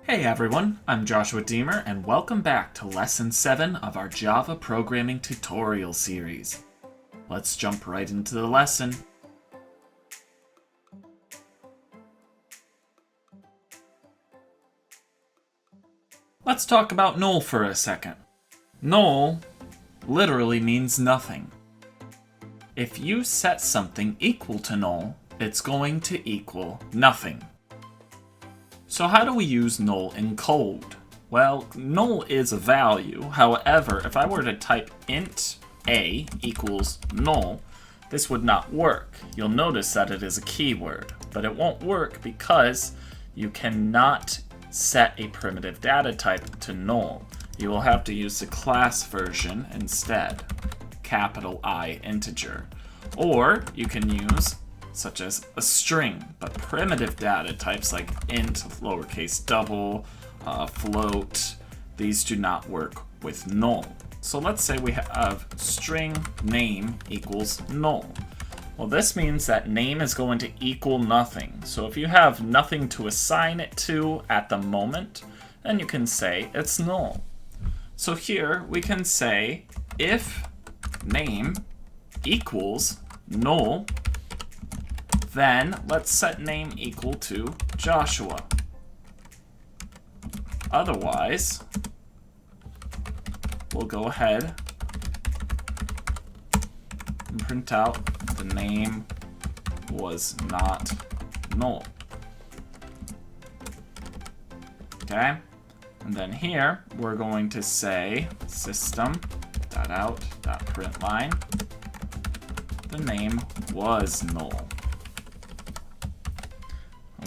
Hey everyone, I'm Joshua Deemer and welcome back to Lesson 7 of our Java Programming Tutorial series. Let's jump right into the lesson. Let's talk about null for a second. Null literally means nothing. If you set something equal to null, it's going to equal nothing. So how do we use null in code? Well, null is a value. However, if I were to type int a equals null, this would not work. You'll notice that it is a keyword, but it won't work because you cannot set a primitive data type to null. You will have to use the class version instead, capital I integer. Or you can use such as a string, but primitive data types like int, lowercase double, float, these do not work with null. So let's say we have string name equals null. Well, this means that name is going to equal nothing. So if you have nothing to assign it to at the moment, then you can say it's null. So here we can say if name equals null, then let's set name equal to Joshua. Otherwise, we'll go ahead and print out the name was not null. Okay? And then here, we're going to say system.out.println, the name was null.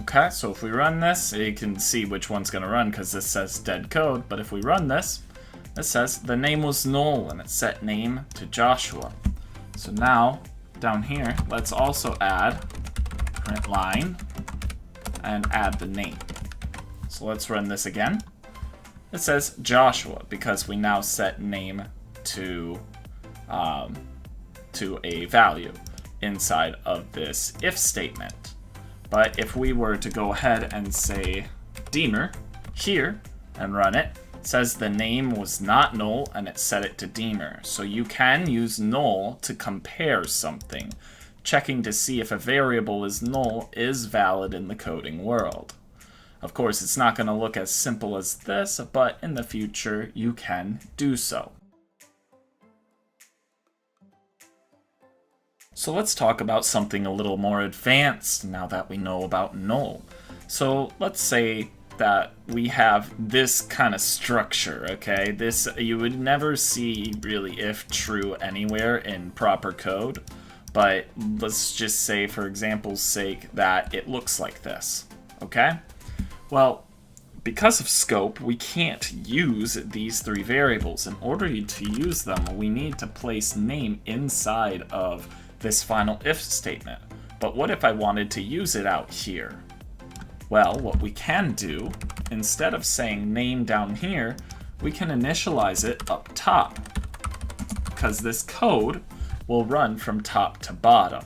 Okay, so if we run this, you can see which one's going to run because this says dead code, but if we run this, it says the name was null and it set name to Joshua. So now, down here, let's also add println and add the name. So let's run this again. It says Joshua because we now set name to a value inside of this if statement. But if we were to go ahead and say Deemer here and run it, it says the name was not null and it set it to Deemer. So you can use null to compare something. Checking to see if a variable is null is valid in the coding world. Of course, it's not going to look as simple as this, but in the future you can do so. So let's talk about something a little more advanced now that we know about null. So let's say that we have this kind of structure, okay? This you would never see really if true anywhere in proper code, but let's just say for example's sake that it looks like this, okay? Well, because of scope, we can't use these three variables. In order to use them, we need to place name inside of this final if statement. But what if I wanted to use it out here? Well, what we can do, instead of saying name down here, we can initialize it up top, because this code will run from top to bottom.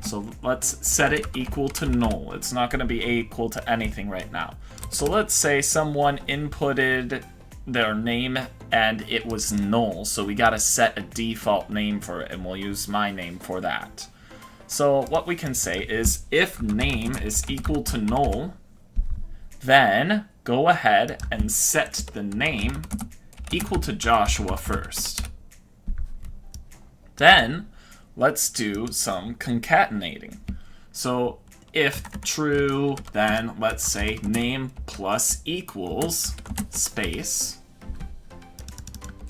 So let's set it equal to null. It's not going to be equal to anything right now. So let's say someone inputted their name and it was null, so we gotta set a default name for it, and we'll use my name for that. So what we can say is if name is equal to null, then go ahead and set the name equal to Joshua first. Then let's do some concatenating. So if true, then let's say name plus equals space,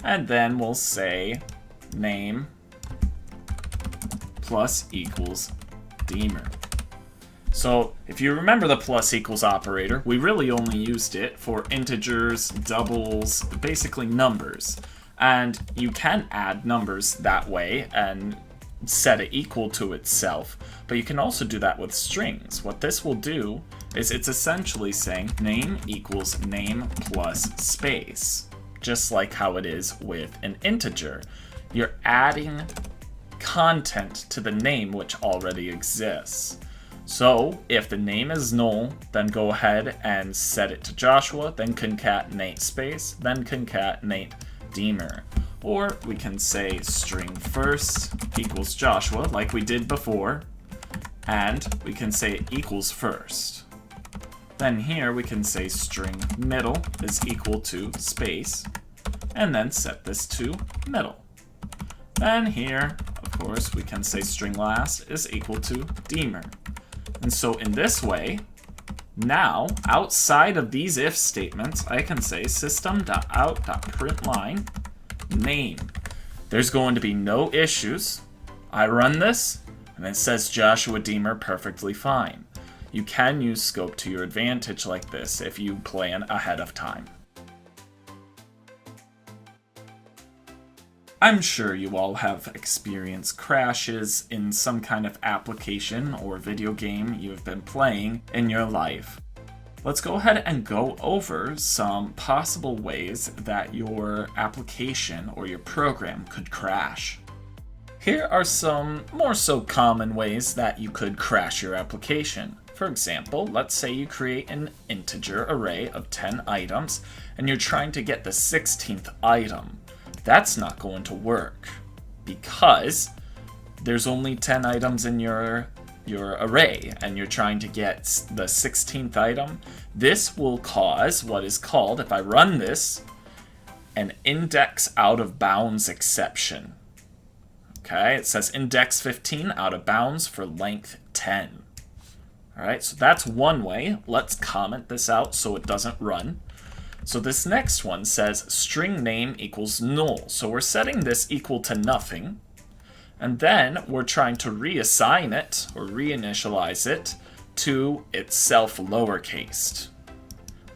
and then we'll say name plus equals Deemer. So if you remember the plus equals operator, we really only used it for integers, doubles, basically numbers. And you can add numbers that way and set it equal to itself, but you can also do that with strings. What this will do is it's essentially saying name equals name plus space, just like how it is with an integer. You're adding content to the name which already exists. So if the name is null, then go ahead and set it to Joshua, then concatenate space, then concatenate Deemer. Or we can say string first equals Joshua, like we did before, and we can say equals first. Then here we can say string middle is equal to space, and then set this to middle. Then here, of course, we can say string last is equal to Deemer. And so in this way, now, outside of these if statements, I can say system.out.println name. There's going to be no issues. I run this, and it says Joshua Deemer perfectly fine. You can use scope to your advantage like this if you plan ahead of time. I'm sure you all have experienced crashes in some kind of application or video game you've been playing in your life. Let's go ahead and go over some possible ways that your application or your program could crash. Here are some more so common ways that you could crash your application. For example, let's say you create an integer array of 10 items and you're trying to get the 16th item. That's not going to work because there's only 10 items in your array and you're trying to get the 16th item. This will cause what is called, if I run this, an index out of bounds exception. Okay, it says index 15 out of bounds for length 10. All right, so that's one way. Let's comment this out so it doesn't run. So this next one says string name equals null. So we're setting this equal to nothing. And then we're trying to reassign it or reinitialize it to itself lowercase.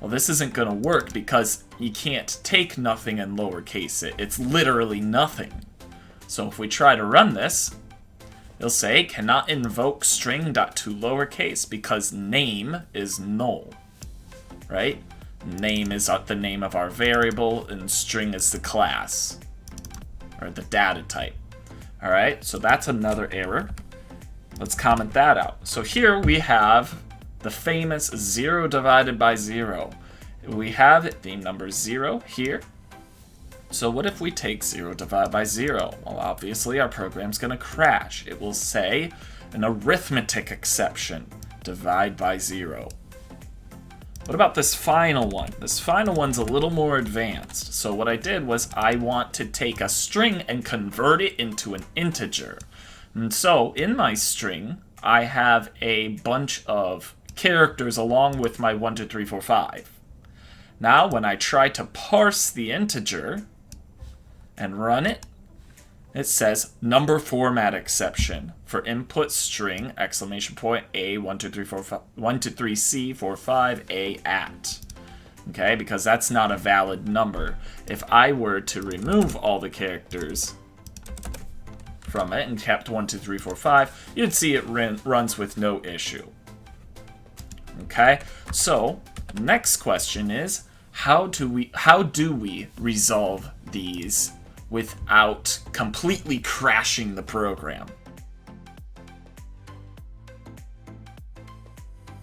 Well, this isn't going to work because you can't take nothing and lowercase it. It's literally nothing. So if we try to run this, it'll say cannot invoke string.toLowercase because name is null, right? Name is the name of our variable and string is the class or the data type. All right, so that's another error. Let's comment that out. So here we have the famous 0 divided by 0. We have the number 0 here. So what if we take 0 divided by 0? Well, obviously our program's going to crash. It will say an arithmetic exception, divide by 0. What about this final one? This final one's a little more advanced. So what I did was I want to take a string and convert it into an integer. And so in my string, I have a bunch of characters along with my 1, 2, 3, 4, 5. Now when I try to parse the integer and run it, it says number format exception for input string exclamation point A 1 2 3 4 5 1 2 3 C 4 5 A at. Okay, because that's not a valid number. If I were to remove all the characters from it and kept 1 2 3 4 5, you'd see it runs with no issue. Okay, so next question is how do we resolve these without completely crashing the program?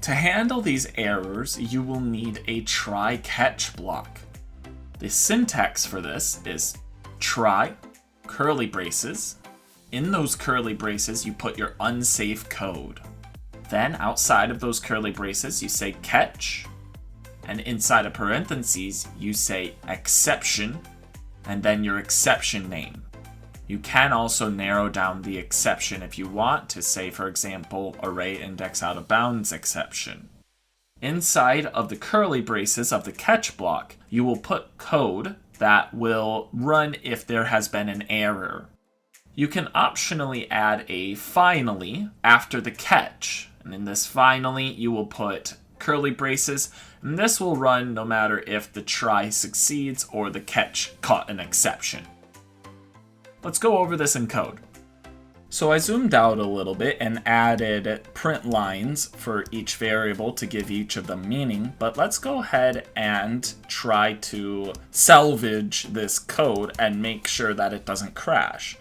To handle these errors, you will need a try-catch block. The syntax for this is try, curly braces. In those curly braces, you put your unsafe code. Then outside of those curly braces, you say catch, and inside of parentheses, you say exception, and then your exception name. You can also narrow down the exception if you want to say, for example, array index out of bounds exception. Inside of the curly braces of the catch block, you will put code that will run if there has been an error. You can optionally add a finally after the catch, and in this finally you will put curly braces, and this will run no matter if the try succeeds or the catch caught an exception. Let's go over this in code. So I zoomed out a little bit and added print lines for each variable to give each of them meaning, but let's go ahead and try to salvage this code and make sure that it doesn't crash.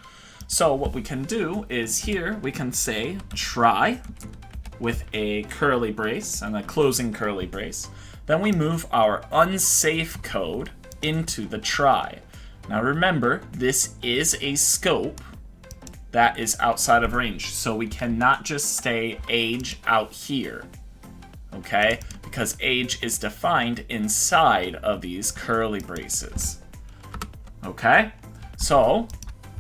So what we can do is here we can say try with a curly brace and a closing curly brace. Then we move our unsafe code into the try. Now remember, this is a scope that is outside of range, so we cannot just say age out here, okay? Because age is defined inside of these curly braces, okay? So,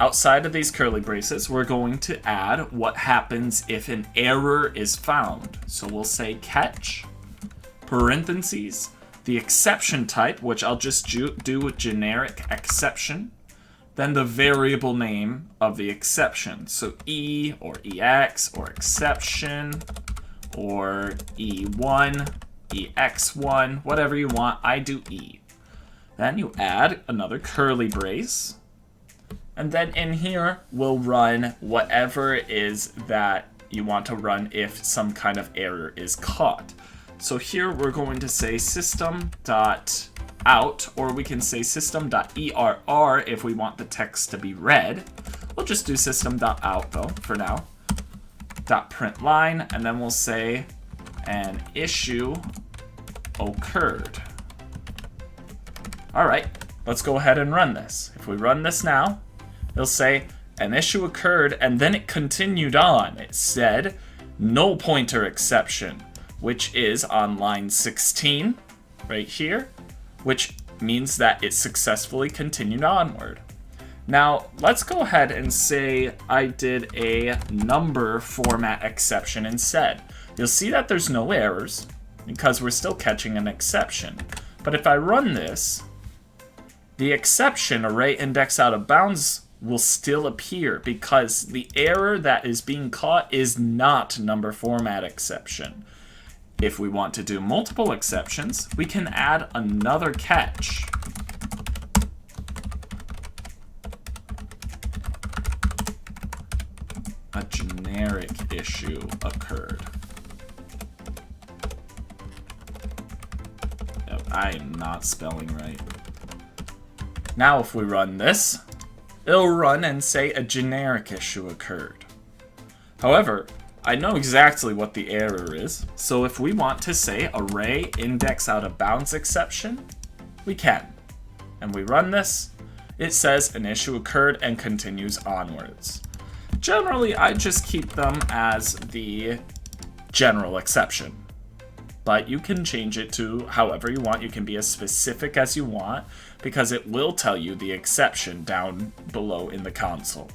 outside of these curly braces, we're going to add what happens if an error is found. So we'll say catch, parentheses, the exception type, which I'll just do with generic exception, then the variable name of the exception. So E or EX or exception or E1, EX1, whatever you want. I do E. Then you add another curly brace. And then in here, we'll run whatever it is that you want to run if some kind of error is caught. So here we're going to say system.out, or we can say system.err if we want the text to be read. We'll just do system.out though for now. .println, and then we'll say an issue occurred. All right, let's go ahead and run this. If we run this now, it'll say an issue occurred, and then it continued on. It said null pointer exception, which is on line 16 right here, which means that it successfully continued onward. Now, let's go ahead and say I did a number format exception instead. You'll see that there's no errors because we're still catching an exception. But if I run this, the exception array index out of bounds will still appear because the error that is being caught is not number format exception. If we want to do multiple exceptions, we can add another catch. A generic issue occurred. Yep, I am not spelling right. Now if we run this, it'll run and say a generic issue occurred. However, I know exactly what the error is, so if we want to say array index out of bounds exception, we can. And we run this, it says an issue occurred and continues onwards. Generally, I just keep them as the general exception, but you can change it to however you want. You can be as specific as you want because it will tell you the exception down below in the console.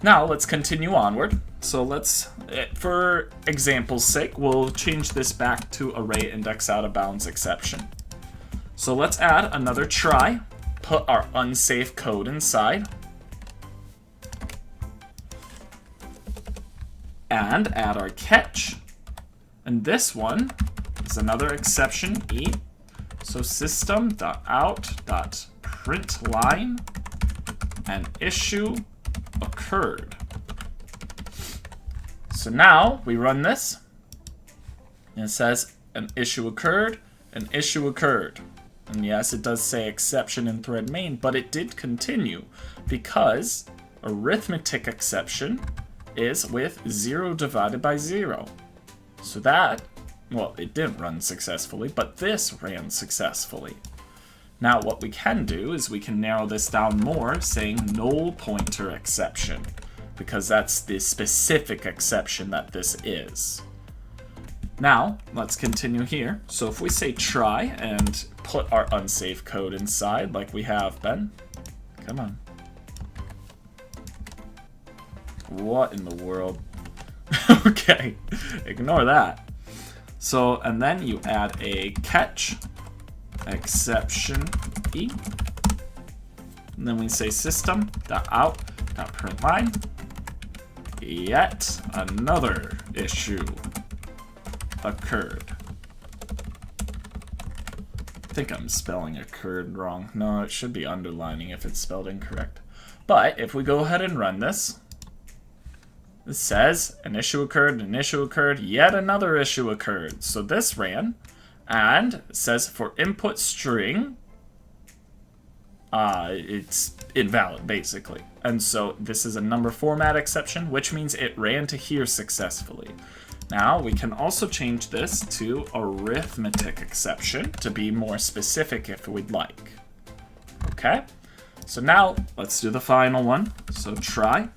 Now let's continue onward. So let's, for example's sake, we'll change this back to array index out of bounds exception. So let's add another try, put our unsafe code inside, and add our catch. And this one is another exception, E. So system.out.println an issue occurred. So now we run this, and it says an issue occurred, an issue occurred. And yes, it does say exception in thread main, but it did continue because arithmetic exception is with 0 divided by 0. So that, well, it didn't run successfully, but this ran successfully. Now what we can do is we can narrow this down more, saying null pointer exception, because that's the specific exception that this is. Now, let's continue here. So if we say try and put our unsafe code inside like we have been, come on. What in the world? Okay, ignore that. So, and then you add a catch, exception E, and then we say system.out.println yet another issue occurred. I think I'm spelling occurred wrong. No, it should be underlining if it's spelled incorrect. But if we go ahead and run this, it says an issue occurred, yet another issue occurred. So this ran, and it says for input string, it's invalid basically. And so this is a number format exception, which means it ran to here successfully. Now we can also change this to arithmetic exception to be more specific if we'd like. Okay, so now let's do the final one. So try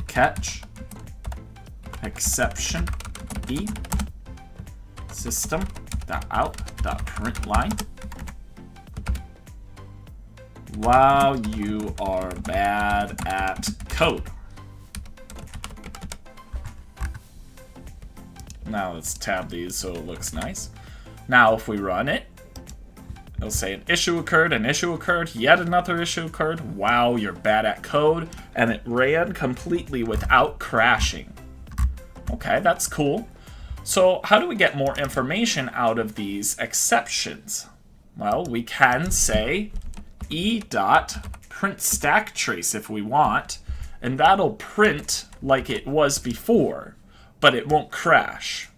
catch exception E system.out.println. Wow, you are bad at code. Now let's tab these so it looks nice. Now if we run it, it'll say an issue occurred, yet another issue occurred. Wow, you're bad at code. And it ran completely without crashing. Okay, that's cool. So how do we get more information out of these exceptions? Well, we can say e.printStackTrace if we want, and that'll print like it was before, but it won't crash.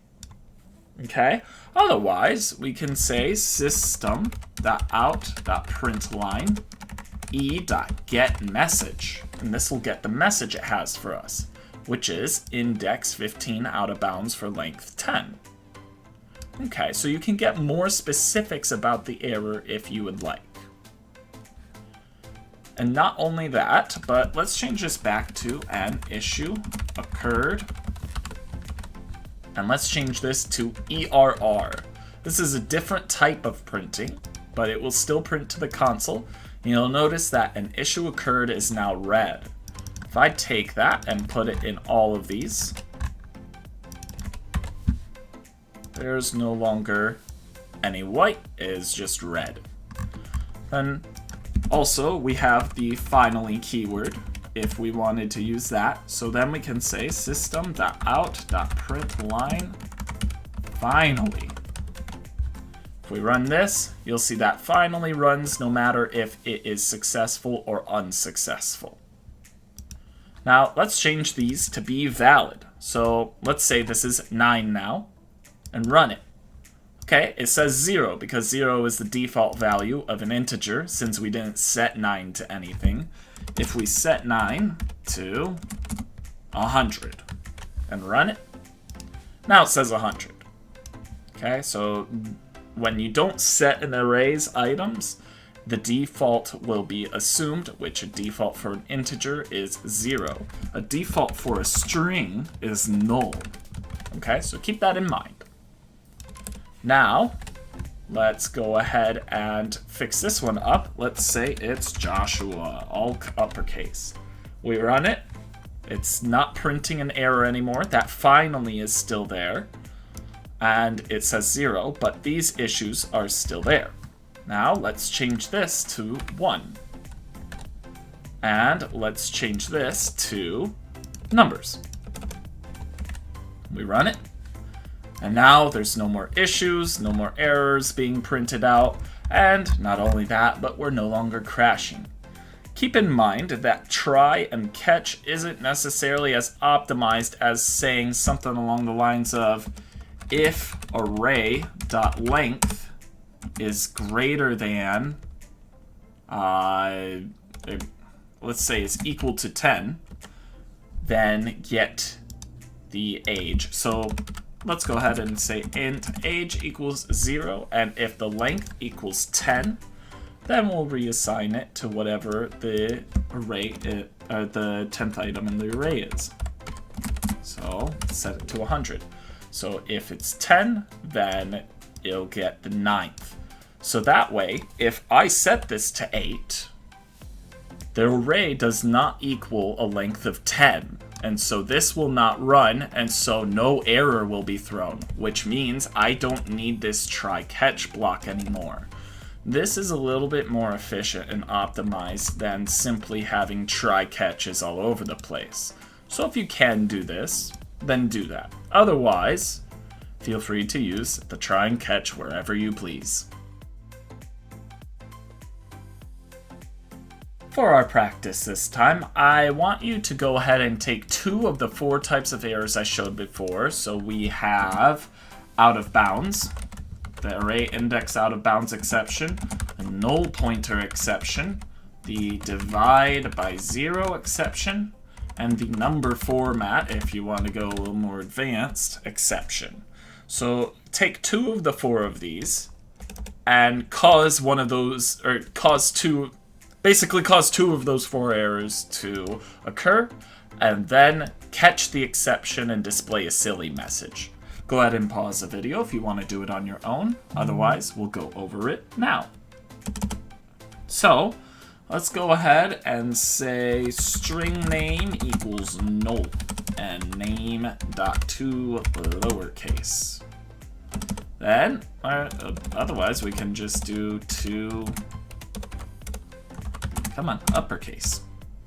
Okay? Otherwise, we can say system.out.println e.getMessage, and this will get the message it has for us, which is index 15 out of bounds for length 10. Okay, so you can get more specifics about the error if you would like. And not only that, but let's change this back to an issue occurred. And let's change this to ERR. This is a different type of printing, but it will still print to the console. And you'll notice that an issue occurred is now red. If I take that and put it in all of these, there's no longer any white, it is just red. Then also we have the finally keyword if we wanted to use that. So then we can say system.out.println finally. If we run this, you'll see that finally runs no matter if it is successful or unsuccessful. Now let's change these to be valid. So let's say this is 9 now and run it. Okay, it says 0 because 0 is the default value of an integer since we didn't set 9 to anything. If we set 9 to 100 and run it, now it says 100. Okay, so when you don't set an array's items, the default will be assumed, which a default for an integer is 0. A default for a string is null. Okay, so keep that in mind. Now, let's go ahead and fix this one up. Let's say it's Joshua, all uppercase. We run it. It's not printing an error anymore. That finally is still there. And it says 0, but these issues are still there. Now, let's change this to 1. And let's change this to numbers. We run it. And now there's no more issues, no more errors being printed out, and not only that, but we're no longer crashing. Keep in mind that try and catch isn't necessarily as optimized as saying something along the lines of if array.length is greater than, let's say is equal to 10, then get the age. So let's go ahead and say int age equals 0, and if the length equals 10, then we'll reassign it to whatever the array, the 10th item in the array is. So set it to 100. So if it's 10, then it'll get the 9th. So that way, if I set this to 8, the array does not equal a length of 10. And so this will not run, and so no error will be thrown, which means I don't need this try-catch block anymore. This is a little bit more efficient and optimized than simply having try-catches all over the place. So if you can do this, then do that. Otherwise, feel free to use the try and catch wherever you please. For our practice this time, I want you to go ahead and take 2 of the 4 types of errors I showed before. So we have out of bounds, the array index out of bounds exception, the null pointer exception, the divide by 0 exception, and the number format, if you want to go a little more advanced, exception. So take 2 of the 4 of these and cause one of those, or basically cause 2 of those 4 errors to occur, and then catch the exception and display a silly message. Go ahead and pause the video if you want to do it on your own. Otherwise, we'll go over it now. So, let's go ahead and say string name equals null and name.to lowercase. Then, otherwise we can just do uppercase.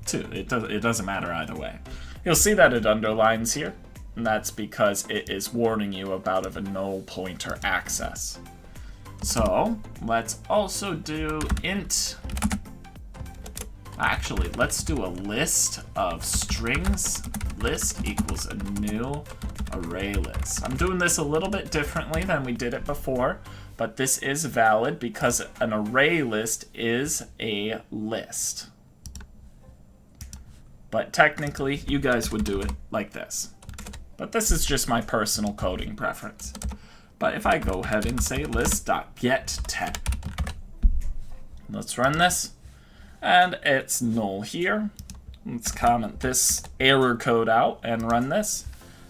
2. It doesn't matter either way. You'll see that it underlines here, and that's because it is warning you about a null pointer access. So, let's also do int. Actually, let's do a list of strings. List equals a new array list. I'm doing this a little bit differently than we did it before, but this is valid because an array list is a list. But technically, you guys would do it like this. But this is just my personal coding preference. But if I go ahead and say list.getText, let's run this. And it's null here. Let's comment this error code out and run this.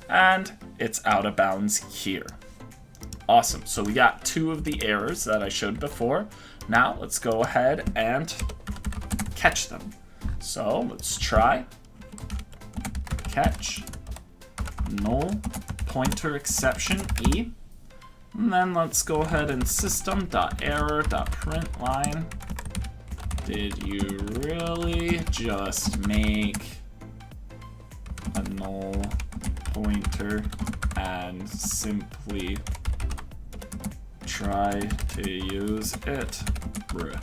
And it's out of bounds here. Awesome. So we got 2 of the errors that I showed before. Now let's go ahead and catch them. So let's try catch null pointer exception E. And then let's go ahead and system.error.println. Did you really just make a null pointer and simply try to use it? Bruh.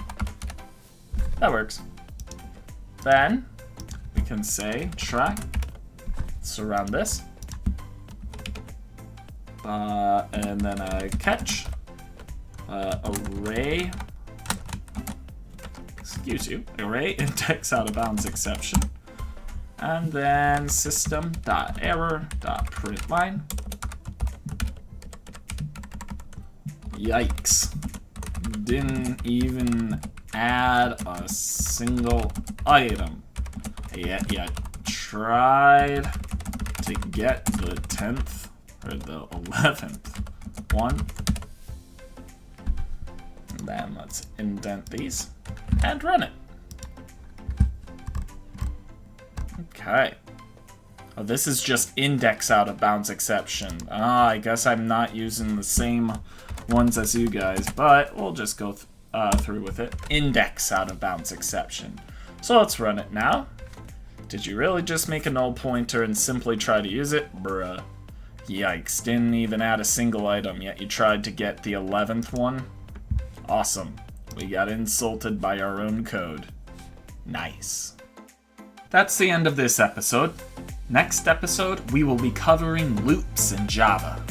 That works. Then we can say try. Surround this. And then a catch. Array. Excuse you. Array index out of bounds exception. And then system.error.println. Yikes. Didn't even add a single item. Yet you tried to get the 10th or the 11th one. And then let's indent these and run it. Okay. Oh, this is just index out of bounds exception. Ah, I guess I'm not using the same ones as you guys, but we'll just go through with it. Index out of bounds exception. So let's run it now. Did you really just make a null pointer and simply try to use it? Bruh. Yikes, didn't even add a single item, yet you tried to get the 11th one? Awesome. We got insulted by our own code. Nice. That's the end of this episode. Next episode, we will be covering loops in Java.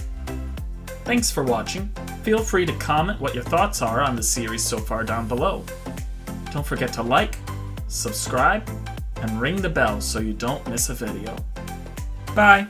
Thanks for watching. Feel free to comment what your thoughts are on the series so far down below. Don't forget to like, subscribe, and ring the bell so you don't miss a video. Bye!